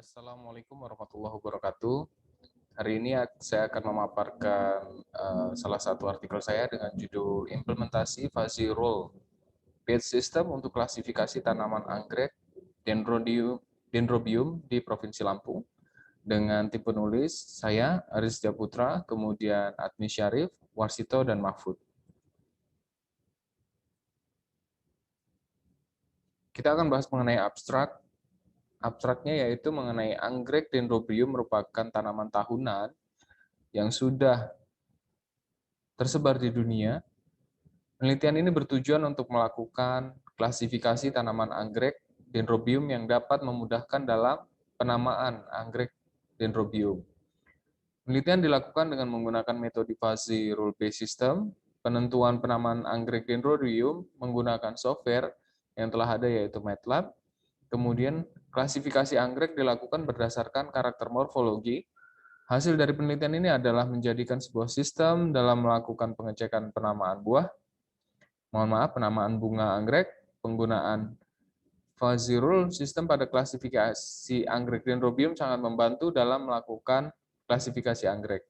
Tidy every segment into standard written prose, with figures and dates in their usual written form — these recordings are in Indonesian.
Assalamualaikum warahmatullahi wabarakatuh. Hari ini saya akan memaparkan salah satu artikel saya dengan judul Implementasi Fuzzy Rule Based System untuk klasifikasi tanaman anggrek Dendrobium di Provinsi Lampung. Dengan tim penulis saya, Aris Putra, kemudian Admi Syarif, Warsito, dan Mahfud. Kita akan bahas mengenai abstrak. Abstraknya yaitu mengenai anggrek Dendrobium merupakan tanaman tahunan yang sudah tersebar di dunia. Penelitian ini bertujuan untuk melakukan klasifikasi tanaman anggrek Dendrobium yang dapat memudahkan dalam penamaan anggrek Dendrobium. Penelitian dilakukan dengan menggunakan metode Fuzzy Rule Based System, penentuan penamaan anggrek Dendrobium menggunakan software yang telah ada yaitu MATLAB. Kemudian klasifikasi anggrek dilakukan berdasarkan karakter morfologi. Hasil dari penelitian ini adalah menjadikan sebuah sistem dalam melakukan pengecekan penamaan buah, penamaan bunga anggrek, penggunaan Fuzzy Rule sistem pada klasifikasi anggrek Dendrobium sangat membantu dalam melakukan klasifikasi anggrek.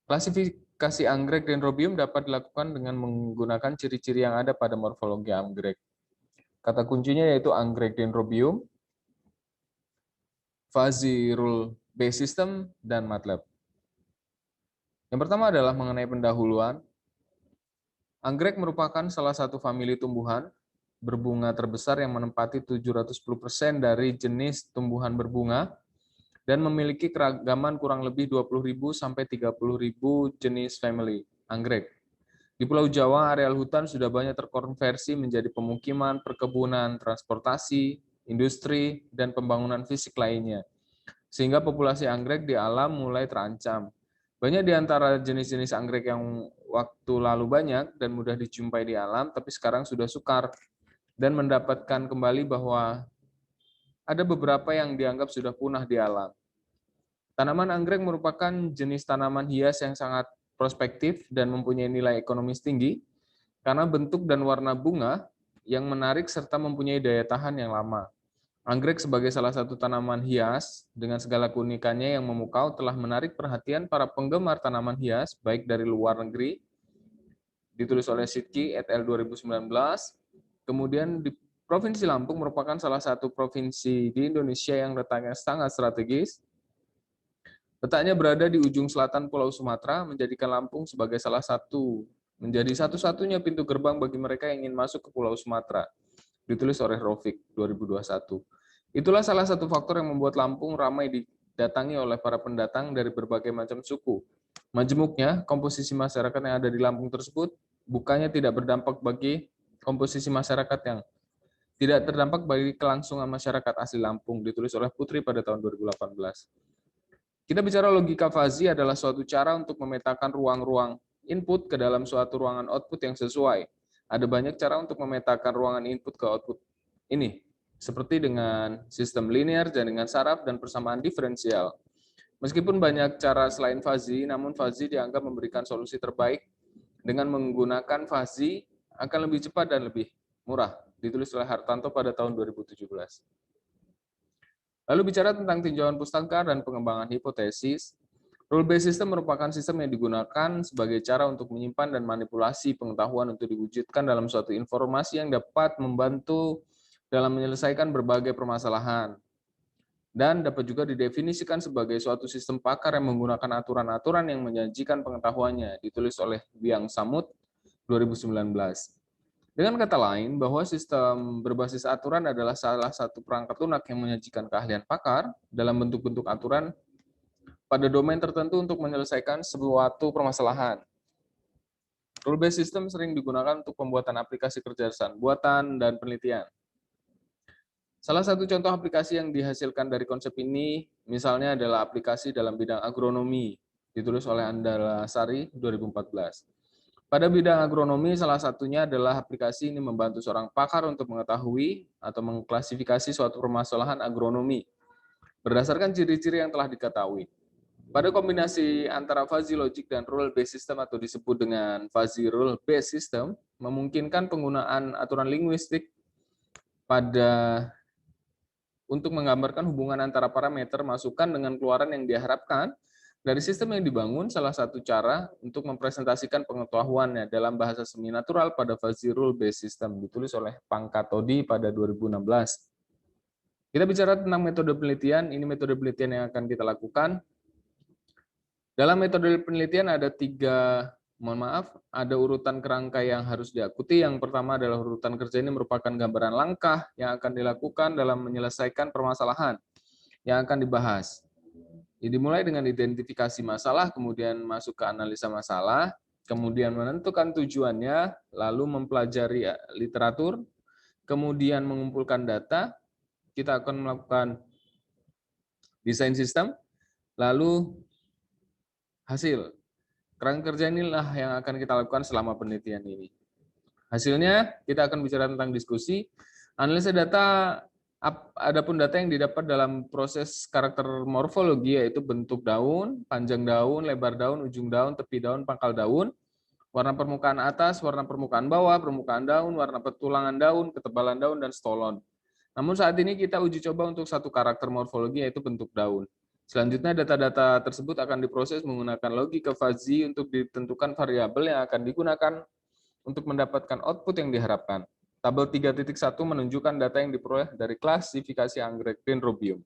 Klasifikasi anggrek Dendrobium dapat dilakukan dengan menggunakan ciri-ciri yang ada pada morfologi anggrek. Kata kuncinya yaitu anggrek Dendrobium, Fuzzy Rule Based System, dan MATLAB. Yang pertama adalah mengenai pendahuluan. Anggrek merupakan salah satu famili tumbuhan berbunga terbesar yang menempati 710% dari jenis tumbuhan berbunga dan memiliki keragaman kurang lebih 20.000 sampai 30.000 jenis family anggrek. Di Pulau Jawa, areal hutan sudah banyak terkonversi menjadi pemukiman, perkebunan, transportasi, industri, dan pembangunan fisik lainnya, sehingga populasi anggrek di alam mulai terancam. Banyak di antara jenis-jenis anggrek yang waktu lalu banyak dan mudah dijumpai di alam, tapi sekarang sudah sukar, dan mendapatkan kembali bahwa ada beberapa yang dianggap sudah punah di alam. Tanaman anggrek merupakan jenis tanaman hias yang sangat prospektif dan mempunyai nilai ekonomis tinggi karena bentuk dan warna bunga yang menarik serta mempunyai daya tahan yang lama. Anggrek sebagai salah satu tanaman hias dengan segala keunikannya yang memukau telah menarik perhatian para penggemar tanaman hias baik dari luar negeri, ditulis oleh Sidki et al. 2019. Kemudian di Provinsi Lampung merupakan salah satu provinsi di Indonesia yang letaknya sangat strategis. Letaknya berada di ujung selatan Pulau Sumatera, menjadikan Lampung sebagai menjadi satu-satunya pintu gerbang bagi mereka yang ingin masuk ke Pulau Sumatera. Ditulis oleh Rofik 2021. Itulah salah satu faktor yang membuat Lampung ramai didatangi oleh para pendatang dari berbagai macam suku. Majemuknya, komposisi masyarakat yang ada di Lampung tersebut bukannya tidak berdampak bagi komposisi masyarakat yang tidak terdampak bagi kelangsungan masyarakat asli Lampung, ditulis oleh Putri pada tahun 2018. Kita bicara logika fuzzy adalah suatu cara untuk memetakan ruang-ruang input ke dalam suatu ruangan output yang sesuai. Ada banyak cara untuk memetakan ruangan input ke output ini, seperti dengan sistem linear dan dengan saraf dan persamaan diferensial. Meskipun banyak cara selain fuzzy, namun fuzzy dianggap memberikan solusi terbaik. Dengan menggunakan fuzzy akan lebih cepat dan lebih murah, ditulis oleh Hartanto pada tahun 2017. Lalu bicara tentang tinjauan pustaka dan pengembangan hipotesis, rule-based system merupakan sistem yang digunakan sebagai cara untuk menyimpan dan manipulasi pengetahuan untuk diwujudkan dalam suatu informasi yang dapat membantu dalam menyelesaikan berbagai permasalahan. Dan dapat juga didefinisikan sebagai suatu sistem pakar yang menggunakan aturan-aturan yang menjanjikan pengetahuannya, ditulis oleh Biang Samut 2019. Dengan kata lain, bahwa sistem berbasis aturan adalah salah satu perangkat lunak yang menyajikan keahlian pakar dalam bentuk-bentuk aturan pada domain tertentu untuk menyelesaikan suatu permasalahan. Rule-based system sering digunakan untuk pembuatan aplikasi kecerdasan buatan dan penelitian. Salah satu contoh aplikasi yang dihasilkan dari konsep ini misalnya adalah aplikasi dalam bidang agronomi, ditulis oleh Andala Sari 2014. Pada bidang agronomi, salah satunya adalah aplikasi ini membantu seorang pakar untuk mengetahui atau mengklasifikasi suatu permasalahan agronomi berdasarkan ciri-ciri yang telah diketahui. Pada kombinasi antara fuzzy logic dan rule-based system atau disebut dengan fuzzy rule-based system, memungkinkan penggunaan aturan linguistik untuk menggambarkan hubungan antara parameter masukan dengan keluaran yang diharapkan dari sistem yang dibangun. Salah satu cara untuk mempresentasikan pengetahuannya dalam bahasa semi natural pada fuzzy rule based system, ditulis oleh Pankatodi pada 2016. Kita bicara tentang metode penelitian, ini metode penelitian yang akan kita lakukan. Dalam metode penelitian ada ada urutan kerangka yang harus diikuti. Yang pertama adalah urutan kerja, ini merupakan gambaran langkah yang akan dilakukan dalam menyelesaikan permasalahan yang akan dibahas. Jadi dimulai dengan identifikasi masalah, kemudian masuk ke analisa masalah, kemudian menentukan tujuannya, lalu mempelajari literatur, kemudian mengumpulkan data. Kita akan melakukan desain sistem, lalu hasil. Kerangka kerja inilah yang akan kita lakukan selama penelitian ini. Hasilnya, kita akan bicara tentang diskusi. Analisa data, adapun data yang didapat dalam proses karakter morfologi, yaitu bentuk daun, panjang daun, lebar daun, ujung daun, tepi daun, pangkal daun, warna permukaan atas, warna permukaan bawah, permukaan daun, warna petulangan daun, ketebalan daun, dan stolon. Namun saat ini kita uji coba untuk satu karakter morfologi, yaitu bentuk daun. Selanjutnya data-data tersebut akan diproses menggunakan logika fuzzy untuk ditentukan variabel yang akan digunakan untuk mendapatkan output yang diharapkan. Tabel 3.1 menunjukkan data yang diperoleh dari klasifikasi anggrek Dendrobium.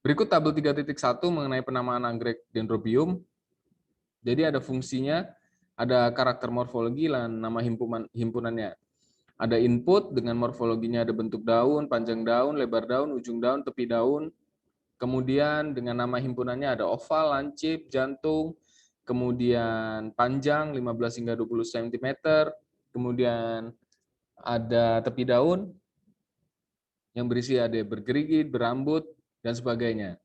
Berikut tabel 3.1 mengenai penamaan anggrek Dendrobium. Jadi ada fungsinya, ada karakter morfologi dan nama himpunannya. Ada input dengan morfologinya, ada bentuk daun, panjang daun, lebar daun, ujung daun, tepi daun. Kemudian dengan nama himpunannya ada oval, lancip, jantung, kemudian panjang 15 hingga 20 cm, kemudian ada tepi daun yang berisi ada bergerigi, berambut, dan sebagainya.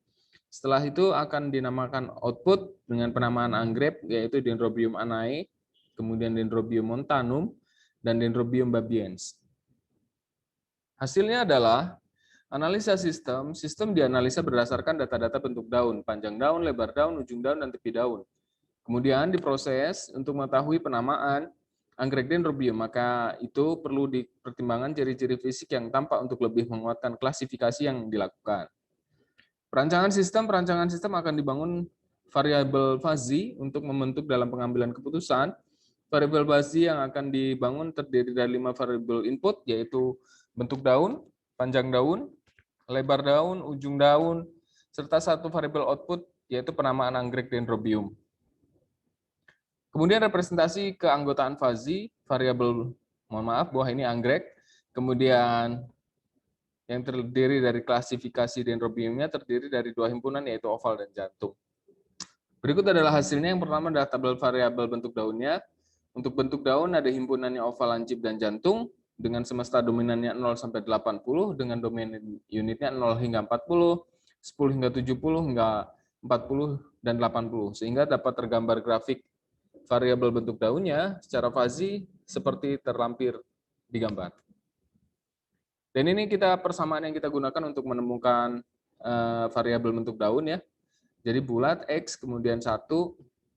Setelah itu akan dinamakan output dengan penamaan anggrek, yaitu Dendrobium anae, kemudian Dendrobium montanum, dan Dendrobium babiens. Hasilnya adalah analisa sistem. Sistem dianalisa berdasarkan data-data bentuk daun, panjang daun, lebar daun, ujung daun, dan tepi daun. Kemudian diproses untuk mengetahui penamaan anggrek Dendrobium, maka itu perlu dipertimbangkan ciri-ciri fisik yang tampak untuk lebih menguatkan klasifikasi yang dilakukan. Perancangan sistem akan dibangun variabel fuzzy untuk membentuk dalam pengambilan keputusan. Variabel fuzzy yang akan dibangun terdiri dari 5 variabel input, yaitu bentuk daun, panjang daun, lebar daun, ujung daun, serta satu variabel output, yaitu penamaan anggrek Dendrobium. Kemudian representasi keanggotaan fuzzy, variabel, bahwa ini anggrek, kemudian yang terdiri dari klasifikasi Dendrobiumnya terdiri dari 2 himpunan, yaitu oval dan jantung. Berikut adalah hasilnya. Yang pertama adalah tabel variabel bentuk daunnya. Untuk bentuk daun ada himpunannya oval, lancip, dan jantung dengan semesta dominannya 0 sampai 80, dengan dominan unitnya 0 hingga 40, 10 hingga 70, hingga 40, dan 80. Sehingga dapat tergambar grafik variabel bentuk daunnya secara fuzzy seperti terlampir di gambar. Dan ini persamaan yang kita gunakan untuk menemukan variabel bentuk daun ya. Jadi bulat X, kemudian 1,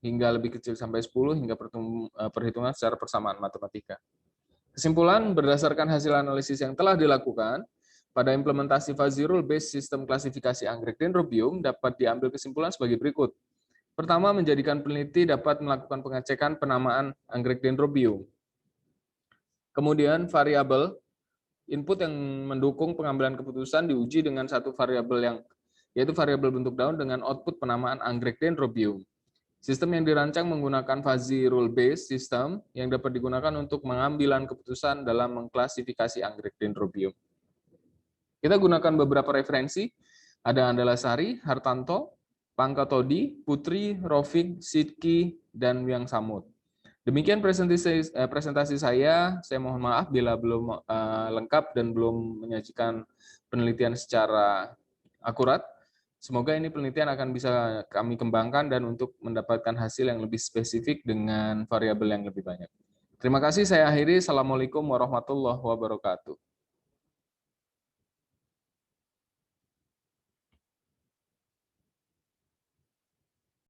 hingga lebih kecil sampai 10, hingga perhitungan secara persamaan matematika. Kesimpulan, berdasarkan hasil analisis yang telah dilakukan, pada implementasi fuzzy rule based sistem klasifikasi anggrek Dendrobium dapat diambil kesimpulan sebagai berikut. Pertama, menjadikan peneliti dapat melakukan pengecekan penamaan anggrek Dendrobium. Kemudian variabel input yang mendukung pengambilan keputusan diuji dengan satu variabel yaitu variabel bentuk daun dengan output penamaan anggrek Dendrobium. Sistem yang dirancang menggunakan fuzzy rule based system yang dapat digunakan untuk pengambilan keputusan dalam mengklasifikasi anggrek Dendrobium. Kita gunakan beberapa referensi, ada Andalasari, Hartanto, Pankatodi, Putri, Rofik, Sidki, dan Yang Samud. Demikian presentasi saya mohon maaf bila belum lengkap dan belum menyajikan penelitian secara akurat. Semoga ini penelitian akan bisa kami kembangkan dan untuk mendapatkan hasil yang lebih spesifik dengan variabel yang lebih banyak. Terima kasih, saya akhiri. Assalamualaikum warahmatullahi wabarakatuh.